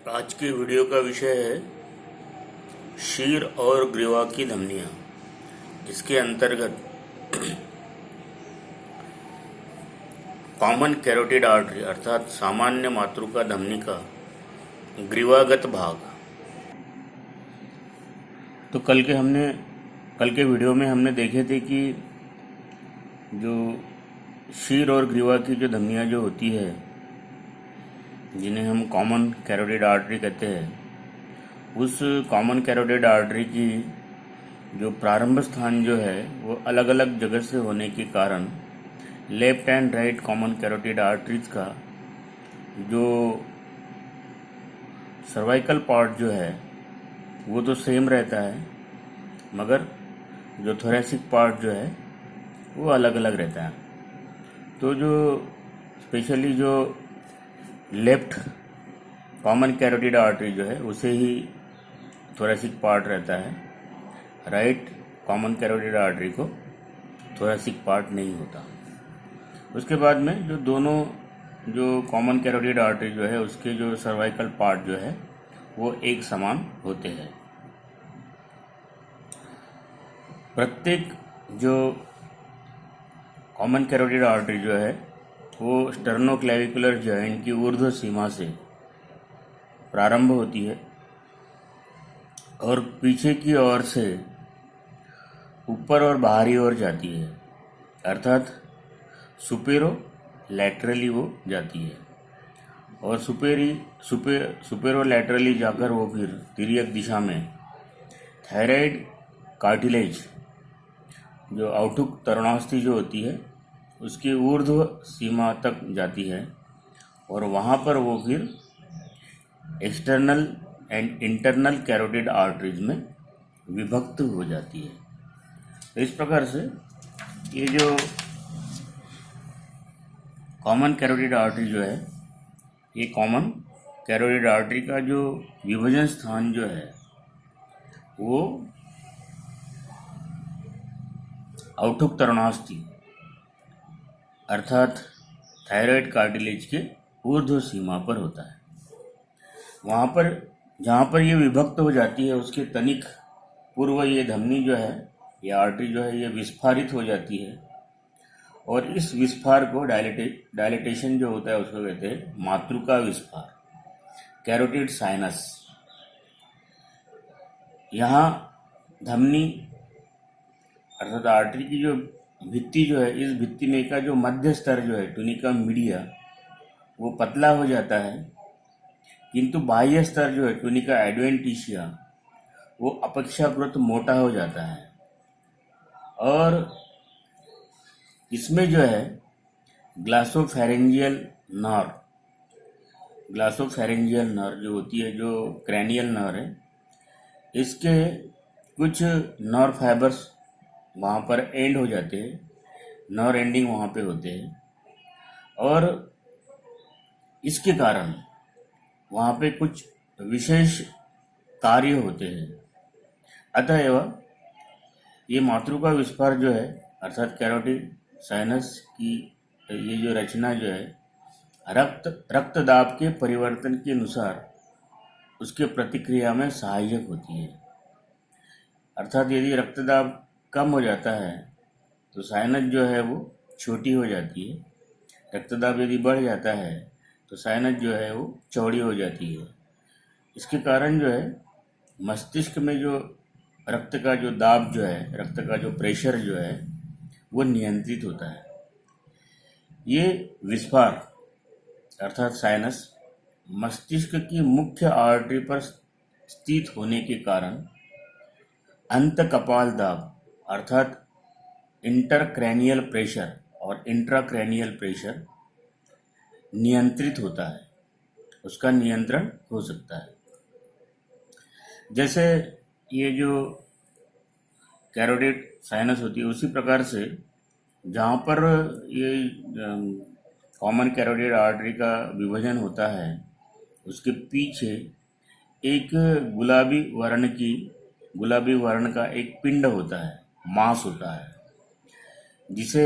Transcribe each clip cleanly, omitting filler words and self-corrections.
आज की वीडियो का विषय है शीर और ग्रीवा की धमनियाँ। इसके अंतर्गत कॉमन कैरोटिड आर्टरी अर्थात सामान्य मातृका धमनी का ग्रीवागत भाग। तो कल के वीडियो में हमने देखे थे कि जो शीर और ग्रीवा की जो धमनियाँ जो होती है, जिन्हें हम कॉमन कैरोटिड आर्टरी कहते हैं, उस कॉमन कैरोटिड आर्टरी की जो प्रारंभ स्थान जो है वो अलग अलग जगह से होने के कारण left and right common carotid arteries का जो सर्वाइकल पार्ट जो है वो तो सेम रहता है, मगर जो थोरेसिक पार्ट जो है वो अलग अलग रहता है। तो जो स्पेशली जो लेफ्ट कॉमन कैरोटिड आर्टरी जो है उसे ही थोरेसिक पार्ट रहता है, राइट कॉमन कैरोटिड आर्टरी को थोरेसिक पार्ट नहीं होता। उसके बाद में जो दोनों जो कॉमन कैरोटिड आर्टरी जो है उसके जो सर्वाइकल पार्ट जो है वो एक समान होते हैं। प्रत्येक जो कॉमन कैरोटिड आर्टरी जो है वो स्टर्नोक्लेविकुलर जॉइंट की ऊर्ध्व सीमा से प्रारंभ होती है और पीछे की ओर से ऊपर और बाहरी ओर जाती है, अर्थात सुपेरो लैटरली वो जाती है और सुपेरो लैटरली जाकर वो फिर तिर्यक दिशा में थायराइड कार्टिलेज जो आउटुक तरुणास्थि जो होती है उसकी ऊर्ध्व सीमा तक जाती है और वहाँ पर वो फिर external and internal carotid arteries में विभक्त हो जाती है। तो इस प्रकार से ये जो कॉमन कैरोटिड आर्टरी जो है, ये कॉमन कैरोटिड आर्टरी का जो विभाजन स्थान जो है वो आउटुक तरुणास्थि अर्थात थायराइड कार्टिलेज के ऊर्ध्व सीमा पर होता है। वहाँ पर जहाँ पर ये विभक्त हो जाती है उसके तनिक पूर्व ये धमनी जो है, ये आर्टरी जो है, ये विस्फारित हो जाती है और इस विस्फार को डायलिटेशन जो होता है उसको कहते हैं मातृका विस्फार, कैरोटिड साइनस। यहाँ धमनी अर्थात आर्टरी की जो भित्ति जो है, इस भित्ति में का जो मध्य स्तर जो है टुनिका मीडिया वो पतला हो जाता है, किंतु बाह्य स्तर जो है टुनिका एडवेंटिशिया वो अपेक्षाकृत मोटा हो जाता है और इसमें जो है ग्लासोफेरेंजियल नर्व जो होती है, जो क्रैनियल नर्व है, इसके कुछ नर्व फाइबर्स वहाँ पर एंड हो जाते हैं, नर्व एंडिंग वहाँ पे होते हैं और इसके कारण वहाँ पे कुछ विशेष कार्य होते हैं। अतएव ये मातृका विस्फार जो है अर्थात कैरोटिड साइनस की ये जो रचना जो है रक्त दाब के परिवर्तन के अनुसार उसके प्रतिक्रिया में सहायक होती है। अर्थात यदि रक्तदाब कम हो जाता है तो साइनस जो है वो छोटी हो जाती है, रक्तदाब यदि बढ़ जाता है तो साइनस जो है वो चौड़ी हो जाती है। इसके कारण जो है मस्तिष्क में जो रक्त का जो दाब जो है, रक्त का जो प्रेशर जो है वो नियंत्रित होता है। ये विस्फार अर्थात साइनस मस्तिष्क की मुख्य आर्टरी पर स्थित होने के कारण अंत कपाल दाब अर्थात इंटरक्रैनियल प्रेशर और इंट्राक्रैनियल प्रेशर नियंत्रित होता है, उसका नियंत्रण हो सकता है। जैसे ये जो कैरोटिड साइनस होती है उसी प्रकार से जहाँ पर ये कॉमन कैरोटिड आर्टरी का विभाजन होता है उसके पीछे एक गुलाबी वर्ण का एक पिंड होता है, मांस होता है, जिसे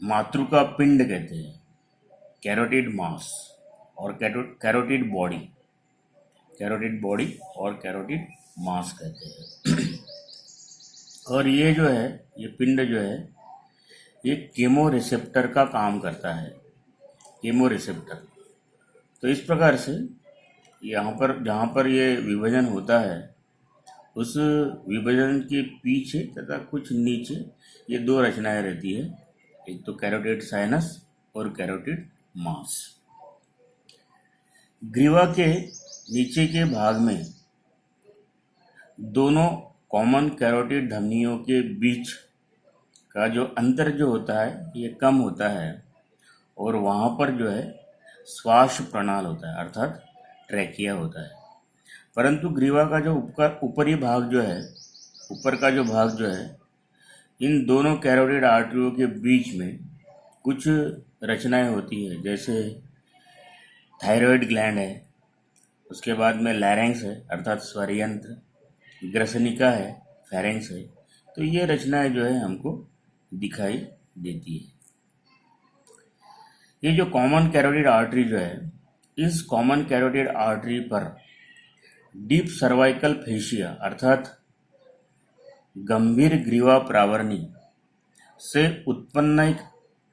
मातृका पिंड कहते हैं, कैरोटिड मास। और कैरोटिड बॉडी, कैरोटिड बॉडी और कैरोटिड मास कहते हैं। और ये जो है, ये पिंड जो है, ये केमो रिसेप्टर का काम करता है, केमो रिसेप्टर। तो इस प्रकार से यहाँ पर जहाँ पर ये विभाजन होता है, उस विभाजन के पीछे तथा कुछ नीचे ये दो रचनाएं रहती है, एक तो कैरोटिड साइनस और कैरोटिड मास। ग्रीवा के नीचे के भाग में दोनों कॉमन कैरोटिड धमनियों के बीच का जो अंतर जो होता है ये कम होता है, और वहाँ पर जो है श्वास प्रणाल होता है, अर्थात ट्रैकिया होता है। परंतु ग्रीवा का जो ऊपरी भाग जो है, ऊपर का जो भाग जो है, इन दोनों कैरोटिड आर्टरियों के बीच में कुछ रचनाएं होती है, जैसे थायराइड ग्लैंड है, उसके बाद में लैरिंक्स है अर्थात स्वर यंत्र, ग्रसनिका है, फेरेंक्स है। तो ये रचनाएं जो है हमको दिखाई देती है। ये जो कॉमन कैरोटिड आर्टरी जो है, इस कॉमन कैरोटिड आर्टरी पर डीप सर्वाइकल फेशिया अर्थात गंभीर ग्रीवा प्रावरणी से उत्पन्न एक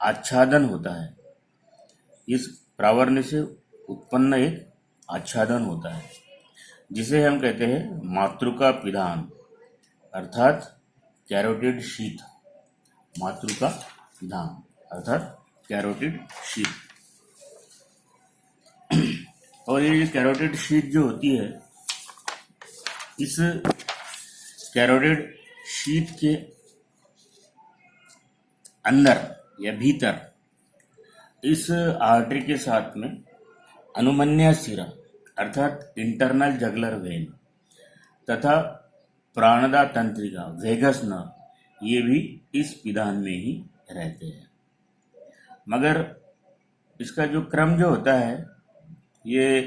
आच्छादन होता है। इस प्रावरणी से उत्पन्न एक आच्छादन होता है, जिसे हम कहते हैं मातृका पिधान अर्थात कैरोटिड शीथ। मातृका पिधान अर्थात कैरोटिड शीथ। और ये कैरोटिड शीथ जो होती है, इस कैरोटिड शीथ के अंदर या भीतर इस आर्टरी के साथ में अनुमन्या सिरा अर्थात इंटरनल जगलर वेन तथा प्राणदा तंत्रिका वेगस नर्व ये भी इस पिधान में ही रहते हैं। मगर इसका जो क्रम जो होता है, ये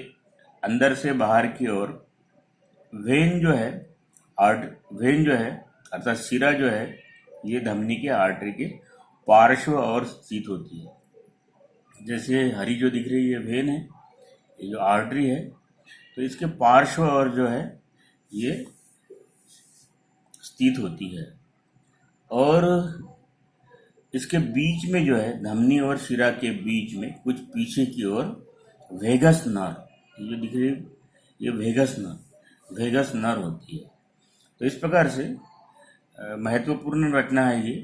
अंदर से बाहर की ओर वेन जो है अर्थात सिरा जो है, ये धमनी के आर्टरी के पार्श्व और स्थित होती है। जैसे हरी जो दिख रही है वेन है, ये जो आर्टरी है, तो इसके पार्श्व और जो है ये स्थित होती है। और इसके बीच में जो है, धमनी और शिरा के बीच में कुछ पीछे की ओर वेगस नर्व, ये जो दिख रही है ये वेगस नर्व होती है। तो इस प्रकार से महत्वपूर्ण रचना है ये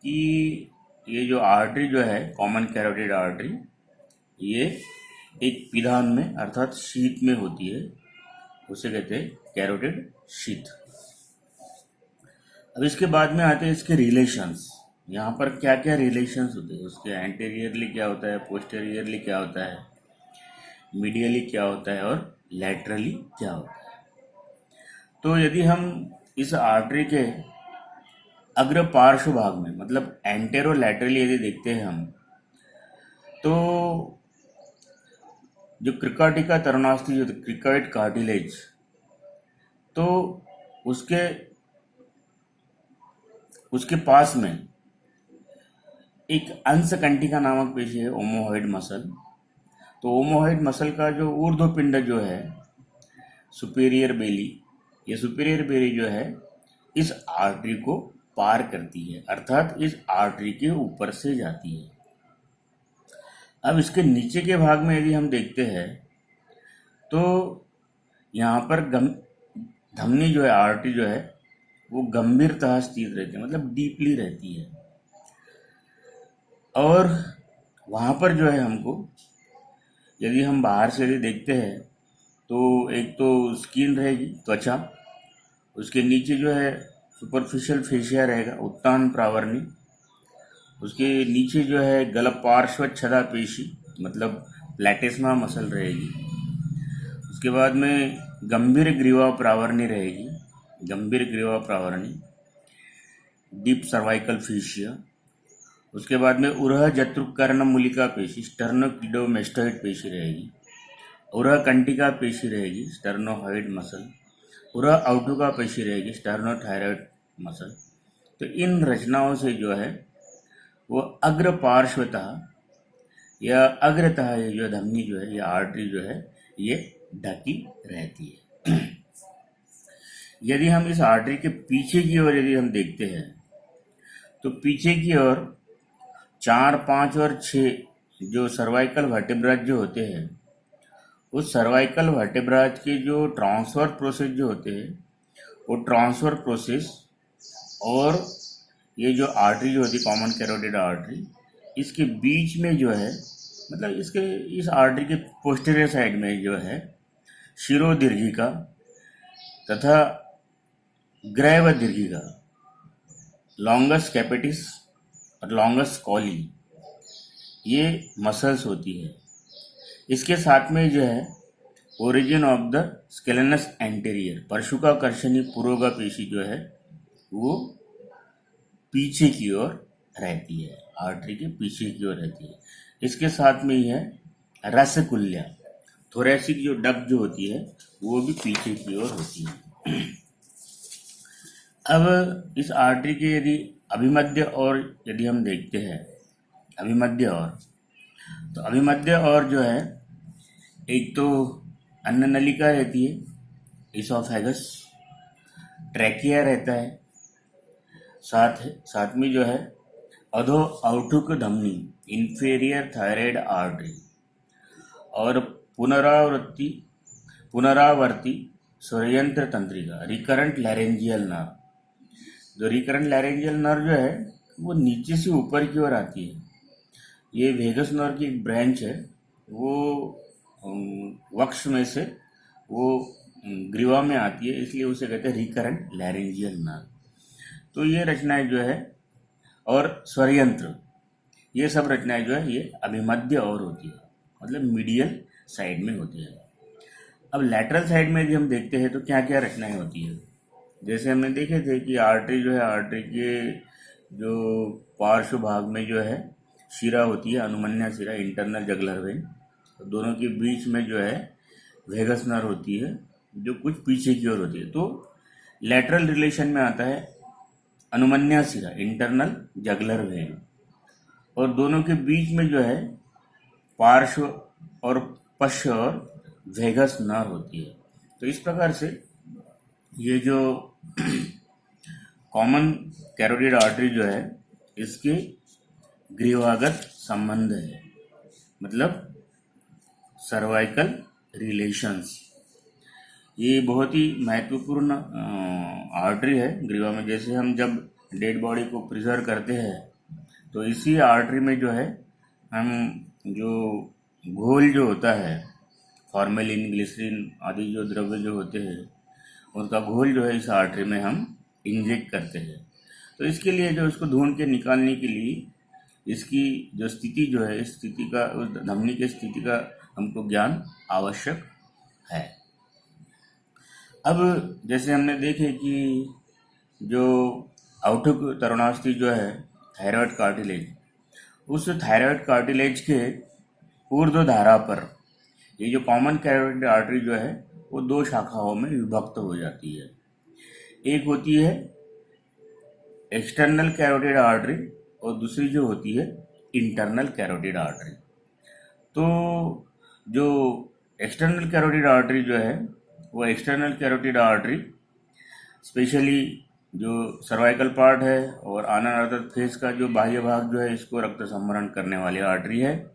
कि ये जो आर्टरी जो है कॉमन कैरोटिड आर्टरी, ये एक पिधान में अर्थात शीथ में होती है, उसे कहते हैं कैरोटिड शीथ। अब इसके बाद में आते हैं इसके रिलेशंस। यहाँ पर क्या क्या रिलेशंस होते हैं, उसके एंटेरियरली क्या होता है, पोस्टेरियरली क्या होता है, मीडियली क्या होता है और लैटरली क्या होता है। तो यदि हम इस आर्टरी के अग्र पार्श्व भाग में मतलब एंटेरो लैटरली यदि देखते हैं हम, तो जो क्रिकाटिका तरुणास्थि जो क्रिकॉइड कार्टिलेज, तो उसके पास में एक अंशकंटिका नामक पेशी है, ओमोहॉइड मसल। तो ओमोहॉइड मसल का जो ऊर्ध्व पिंड जो है सुपीरियर बेली, ये सुपीरियर बेली जो है इस आर्टरी को पार करती है, अर्थात इस आर्टरी के ऊपर से जाती है। अब इसके नीचे के भाग में यदि हम देखते हैं, तो यहाँ पर धमनी जो है, आर्टरी जो है, वो गंभीरतः स्थित रहती है, मतलब डीपली रहती है। और वहाँ पर जो है हमको, यदि हम बाहर से यदि देखते हैं, तो एक तो स्किन रहेगी, त्वचा, उसके नीचे जो है सुपरफिशियल फेशिया रहेगा, उत्तान प्रावरणी, उसके नीचे जो है गलपार्श्व छदा पेशी मतलब प्लेटिस्मा मसल रहेगी। उसके बाद में गंभीर ग्रीवा प्रावरणी रहेगी, गंभीर ग्रीवा प्रावरणी, डीप सर्वाइकल फेशिया। उसके बाद में उरह जत्रुकर्ण मूलिका पेशी स्टर्नोक्लिडोमेस्टोइड पेशी रहेगी, उरह कंटिका पेशी रहेगी स्टर्नोहॉइड मसल, उरह आउटुका पेशी रहेगी स्टर्नोथायरॉइड मसल। तो इन रचनाओं से जो है वो अग्र पार्श्वतः या अग्रतः ये जो धमनी जो है या आर्टरी जो है ये ढकी रहती है। यदि हम इस आर्टरी के पीछे की ओर यदि हम देखते हैं तो पीछे की ओर 4, 5 और 6 जो सर्वाइकल वर्टेब्राज जो होते हैं, उस सर्वाइकल वर्टेब्राज के जो ट्रांसफर प्रोसेस जो होते हैं, वो ट्रांसफर प्रोसेस और ये जो आर्टरी जो होती है कॉमन कैरोटिड आर्टरी, इसके बीच में जो है मतलब इसके इस आर्टरी के पोस्टीरियर साइड में जो है शिरोदीर्घिका तथा ग्रैवदीर्घिका, लॉन्गस कैपिटिस और लॉन्गस कॉली, ये मसल्स होती है। इसके साथ में जो है ओरिजिन ऑफ द स्केलेनस एंटेरियर, परशुकाकर्षणी पुरोगा पेशी जो है वो पीछे की ओर रहती है, आर्टरी के पीछे की ओर रहती है। इसके साथ में ही है रसकुल्या, थोरेसिक जो डक जो होती है वो भी पीछे की ओर होती है। अब इस आर्टरी के यदि अभिमध्य और यदि हम देखते हैं अभिमध्य और, तो अभिमध्य और जो है एक तो अन्न नलिका रहती है, इसोफेगस, ट्रैकिया रहता है, साथ में जो है अधो औठुक धमनी, इंफीरियर थायराइड आर्टरी, और पुनरावर्ती स्वरयंत्र तंत्रिका, रिकरेंट लैरेंजियल नर्व। जो रिकरेंट लैरेंजियल नर्व जो है वो नीचे से ऊपर की ओर आती है। ये वेगस नर्व की एक ब्रांच है, वो वक्ष में से वो ग्रीवा में आती है, इसलिए उसे कहते हैं रिकरेंट लैरेंजियल नर्व। तो ये रचनाएं जो है और स्वरयंत्र, ये सब रचनाएं जो है ये अभिमध्य और होती है, मतलब मीडियल साइड में होती है। अब लैटरल साइड में यदि हम देखते हैं तो क्या क्या रचनाएं होती है। जैसे हमने देखे थे कि आर्टरी जो है, आर्टरी के जो पार्श्व भाग में जो है शिरा होती है, अनुमन्या शिरा, इंटरनल जगलर वेन, तो दोनों के बीच में जो है वेगस नर्व होती है जो कुछ पीछे की ओर होती है। तो लैटरल रिलेशन में आता है अनुमन्या शिरा, इंटरनल जगलर वेन, और दोनों के बीच में जो है पार्श्व और पश्च और वेगस नर्व होती है। तो इस प्रकार से ये जो कॉमन कैरोटिड आर्टरी जो है इसके ग्रीवागत संबंध है, मतलब सर्वाइकल रिलेशंस। ये बहुत ही महत्वपूर्ण आर्टरी है ग्रीवा में। जैसे हम जब डेड बॉडी को प्रिजर्व करते हैं तो इसी आर्टरी में जो है हम जो घोल जो होता है, फॉर्मेलिन, ग्लिसरीन आदि जो द्रव्य जो होते हैं उनका घोल जो है इस आर्टरी में हम इंजेक्ट करते हैं। तो इसके लिए जो इसको ढूंढ के निकालने के लिए इसकी जो स्थिति जो है, इस स्थिति का, उस धमनी की स्थिति का हमको ज्ञान आवश्यक है। अब जैसे हमने देखे कि जो औठुक तरुणास्थि जो है थायराइड कार्टिलेज, उस थायराइड कार्टिलेज के ऊर्ध्व धारा पर ये जो कॉमन कैरोटिड आर्टरी जो है वो दो शाखाओं में विभक्त हो जाती है। एक होती है एक्सटर्नल कैरोटिड आर्टरी और दूसरी जो होती है इंटरनल कैरोटिड आर्टरी। तो जो एक्सटर्नल कैरोटिड आर्टरी जो है वो एक्सटर्नल कैरोटिड आर्टरी स्पेशली जो सर्वाइकल पार्ट है और आनन अर्थात फेस का जो बाह्य भाग जो है इसको रक्त संवरण करने वाली आर्टरी है।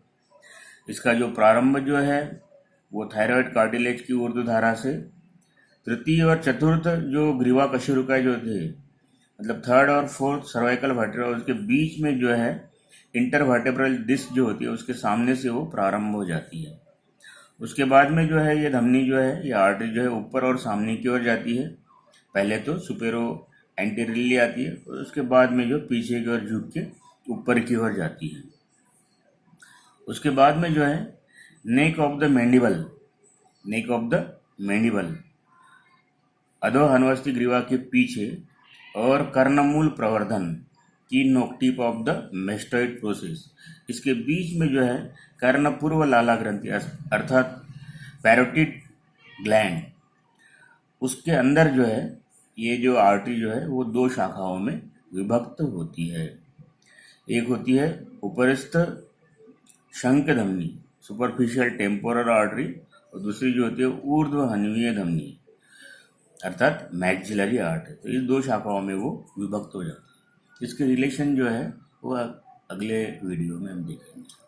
इसका जो प्रारंभ जो है वो थायराइड कार्टिलेज की ऊर्ध्व धारा से, तृतीय और चतुर्थ जो ग्रीवा कशेरुका जो थे, मतलब थर्ड और फोर्थ सर्वाइकल वर्टेब्रा, उसके बीच में जो है इंटरवर्टेब्रल डिस्क जो होती है उसके सामने से वो प्रारंभ हो जाती है। उसके बाद में जो है ये धमनी जो है, ये आर्टरी जो है ऊपर और सामने की ओर जाती है। पहले तो सुपेरो एंटीरियरली आती है और उसके बाद में जो पीछे की ओर झुक के ऊपर की ओर जाती है। उसके बाद में जो है नेक ऑफ द मैंडिबल अधोहनवस्ती ग्रीवा के पीछे और कर्णमूल प्रवर्धन की नोक tip of the mastoid process, इसके बीच में जो है कर्ण पूर्व लाला ग्रंथि अर्थात पैरोटिड ग्लैंड, उसके अंदर जो है ये जो आर्टरी जो है वो दो शाखाओं में विभक्त होती है। एक होती है उपरिस्थ शंख धमनी सुपरफिशियल टेम्पोरल आर्टरी और दूसरी जो होती है ऊर्ध्व हन्वीय धमनी अर्थात मैक्सिलरी आर्टरी। तो इस दो शाखाओं में वो विभक्त हो जाता है। इसके रिलेशन जो है वो अगले वीडियो में हम देखेंगे।